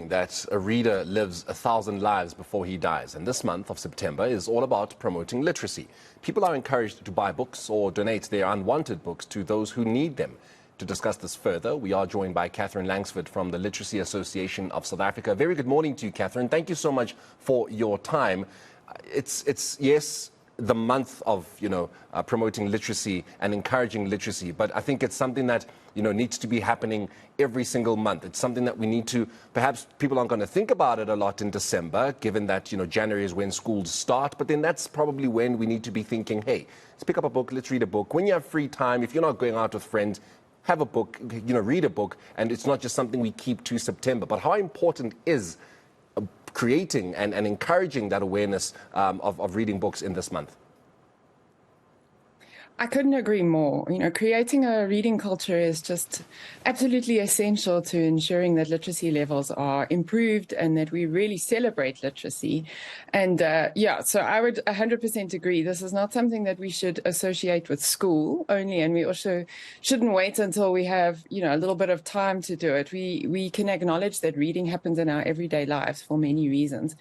saying that a reader lives 1,000 lives before he dies, and this month of September is all about promoting literacy. People are encouraged to buy books or donate their unwanted books to those who need them. To discuss this further, we are joined by Catherine Langsford from the Literacy Association of South Africa. Very good morning to you, Catherine. Thank you so much for your time. It's yes, the month of promoting literacy and encouraging literacy, but I think it's something that needs to be happening every single month. It's something that we need to, perhaps people aren't going to think about it a lot in December, given that January is when schools start, but then that's probably when we need to be thinking, hey, let's pick up a book, let's read a book. When you have free time, if you're not going out with friends, have a book, read a book, and it's not just something we keep to September. But how important is creating and encouraging that awareness of reading books in this month? I couldn't agree more. Creating a reading culture is just absolutely essential to ensuring that literacy levels are improved and that we really celebrate literacy. And so I would 100% agree. This is not something that we should associate with school only, and we also shouldn't wait until we have, a little bit of time to do it. We can acknowledge that reading happens in our everyday lives for many reasons.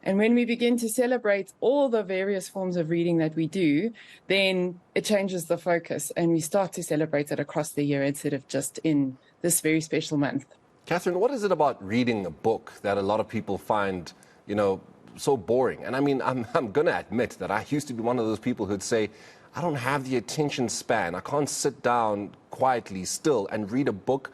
And when we begin to celebrate all the various forms of reading that we do, then it changes the focus and we start to celebrate it across the year instead of just in this very special month. Catherine, what is it about reading a book that a lot of people find, so boring? And I mean, I'm going to admit that I used to be one of those people who'd say, I don't have the attention span. I can't sit down quietly still and read a book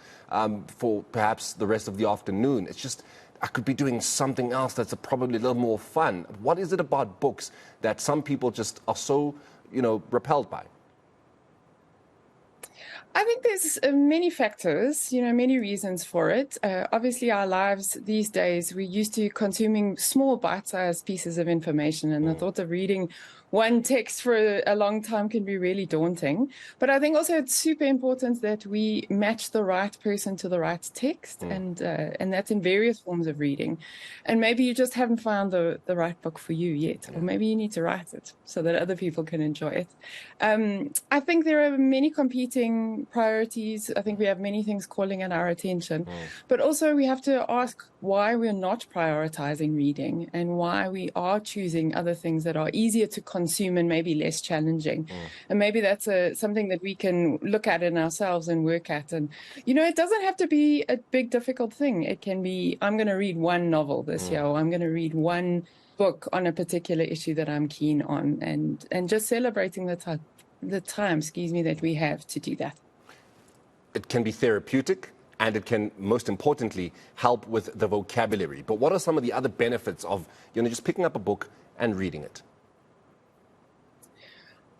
for perhaps the rest of the afternoon. It's just, I could be doing something else that's probably a little more fun. What is it about books that some people just are so, repelled by? I think there's many factors, many reasons for it. Obviously, our lives these days, we're used to consuming small bite-sized pieces of information, and the thought of reading one text for a long time can be really daunting. But I think also it's super important that we match the right person to the right text, and that's in various forms of reading. And maybe you just haven't found the right book for you yet, or maybe you need to write it so that other people can enjoy it. I think there are many competing priorities. I think we have many things calling at our attention, but also we have to ask why we're not prioritizing reading and why we are choosing other things that are easier to consume and maybe less challenging. And maybe that's something that we can look at in ourselves and work at. And, it doesn't have to be a big, difficult thing. It can be, I'm going to read one novel this year, or I'm going to read one book on a particular issue that I'm keen on, and just celebrating the time, that we have to do that. It can be therapeutic, and it can, most importantly, help with the vocabulary. But what are some of the other benefits of, just picking up a book and reading it?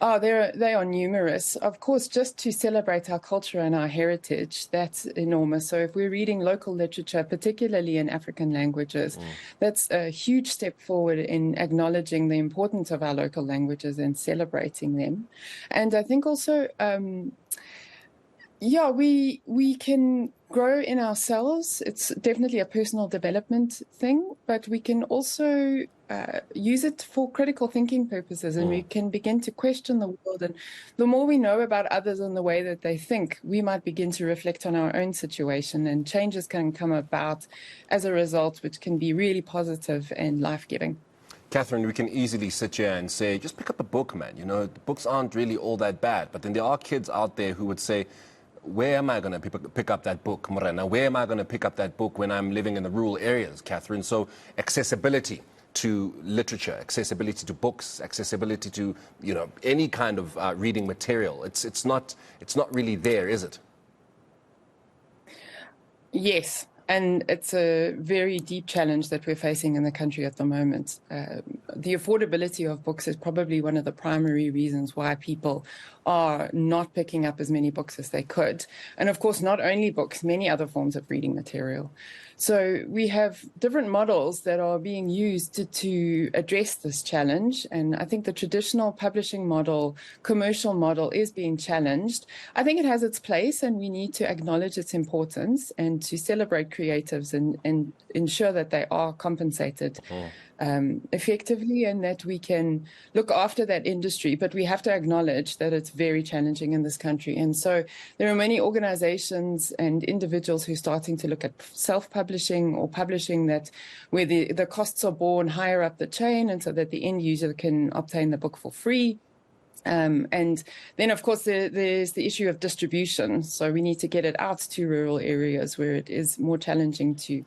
Oh, they are numerous. Of course, just to celebrate our culture and our heritage, that's enormous. So if we're reading local literature, particularly in African languages, that's a huge step forward in acknowledging the importance of our local languages and celebrating them. And I think also, we can grow in ourselves. It's definitely a personal development thing, but we can also use it for critical thinking purposes, and we can begin to question the world. And the more we know about others and the way that they think, we might begin to reflect on our own situation, and changes can come about as a result, which can be really positive and life-giving. Catherine, we can easily sit here and say, just pick up a book, man. The books aren't really all that bad. But then there are kids out there who would say, where am I going to pick up that book, Morena? Where am I going to pick up that book when I'm living in the rural areas, Catherine? So accessibility to literature, accessibility to books, accessibility to any kind of reading material. It's not really there, is it? Yes. And it's a very deep challenge that we're facing in the country at the moment. The affordability of books is probably one of the primary reasons why people are not picking up as many books as they could. And of course, not only books, many other forms of reading material. So we have different models that are being used to address this challenge. And I think the traditional publishing model, commercial model, is being challenged. I think it has its place, and we need to acknowledge its importance and to celebrate creatives and ensure that they are compensated effectively, and that we can look after that industry. But we have to acknowledge that it's very challenging in this country. And so there are many organizations and individuals who are starting to look at self-publishing or publishing that where the costs are borne higher up the chain, and so that the end user can obtain the book for free. And then, of course, there's the issue of distribution. So we need to get it out to rural areas where it is more challenging to,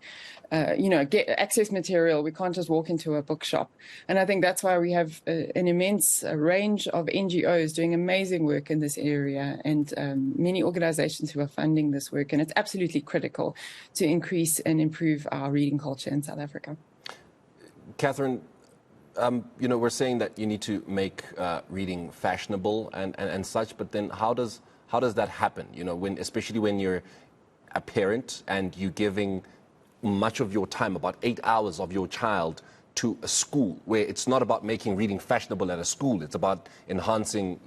get access material. We can't just walk into a bookshop. And I think that's why we have an immense range of NGOs doing amazing work in this area, and many organizations who are funding this work. And it's absolutely critical to increase and improve our reading culture in South Africa. Catherine, we're saying that you need to make reading fashionable and such, but then how does that happen? Especially when you're a parent and you're giving much of your time, about 8 hours of your child, to a school where it's not about making reading fashionable at a school. It's about enhancing,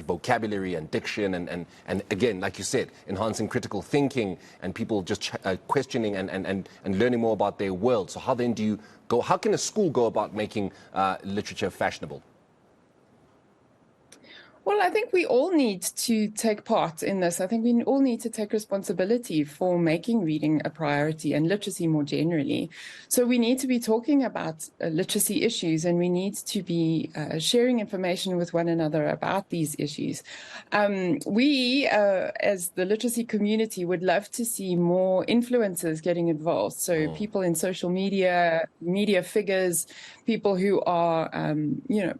vocabulary and diction and again, like you said, enhancing critical thinking and people just questioning and learning more about their world. So how then do you go? How can a school go about making literature fashionable? Well, I think we all need to take part in this. I think we all need to take responsibility for making reading a priority and literacy more generally. So we need to be talking about literacy issues, and we need to be sharing information with one another about these issues. We, as the literacy community, would love to see more influencers getting involved. So people in social media, media figures, people who are,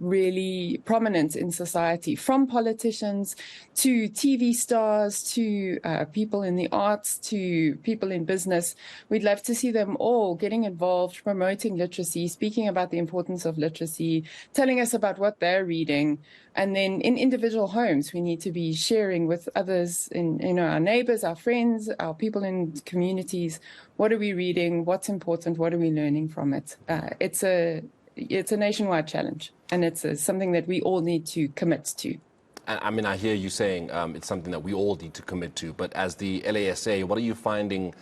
really prominent in society, from politicians to TV stars to people in the arts to people in business. We'd love to see them all getting involved, promoting literacy, speaking about the importance of literacy, telling us about what they're reading. And then in individual homes, we need to be sharing with others, in our neighbors, our friends, our people in communities. What are we reading? What's important? What are we learning from it? It's a nationwide challenge, and it's something that we all need to commit to. I mean, I hear you saying it's something that we all need to commit to, but as the LASA, what are you finding,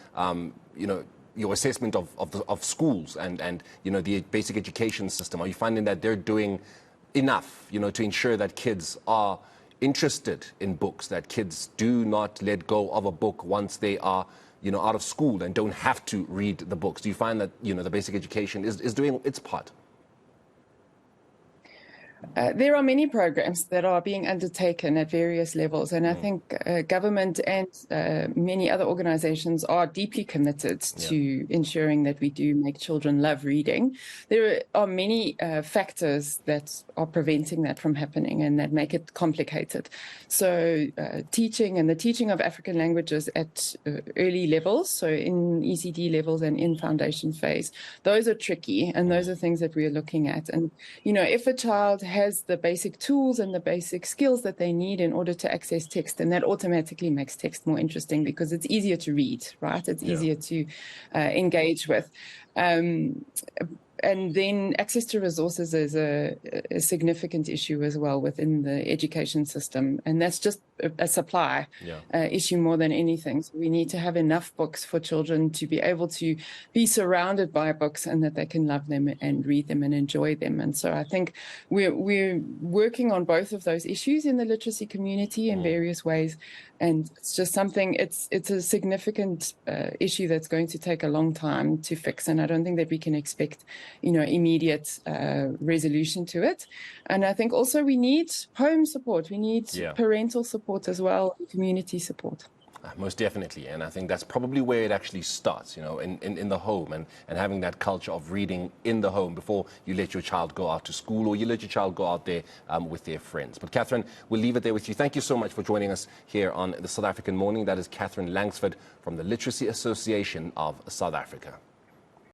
your assessment of schools and the basic education system? Are you finding that they're doing enough, to ensure that kids are interested in books, that kids do not let go of a book once they are out of school and don't have to read the books? Do you find that, the basic education is doing its part? There are many programs that are being undertaken at various levels, and I think government and many other organizations are deeply committed to ensuring that we do make children love reading. There are many factors that are preventing that from happening and that make it complicated. So teaching and the teaching of African languages at early levels, so in ECD levels and in foundation phase, those are tricky, and those are things that we're looking at. And, if a child has the basic tools and the basic skills that they need in order to access text, and that automatically makes text more interesting because it's easier to read, right? It's easier to engage with. And then access to resources is a significant issue as well within the education system. And that's just a supply issue more than anything. So we need to have enough books for children to be able to be surrounded by books and that they can love them and read them and enjoy them. And so I think we're working on both of those issues in the literacy community in various ways. And it's just something, it's a significant issue that's going to take a long time to fix. And I don't think that we can expect, immediate resolution to it. And I think also we need home support. We need parental support as well, community support. Most definitely, and I think that's probably where it actually starts, in the home and having that culture of reading in the home before you let your child go out to school or you let your child go out there with their friends. But Catherine, we'll leave it there with you. Thank you so much for joining us here on the South African Morning. That is Catherine Langsford from the Literacy Association of South Africa.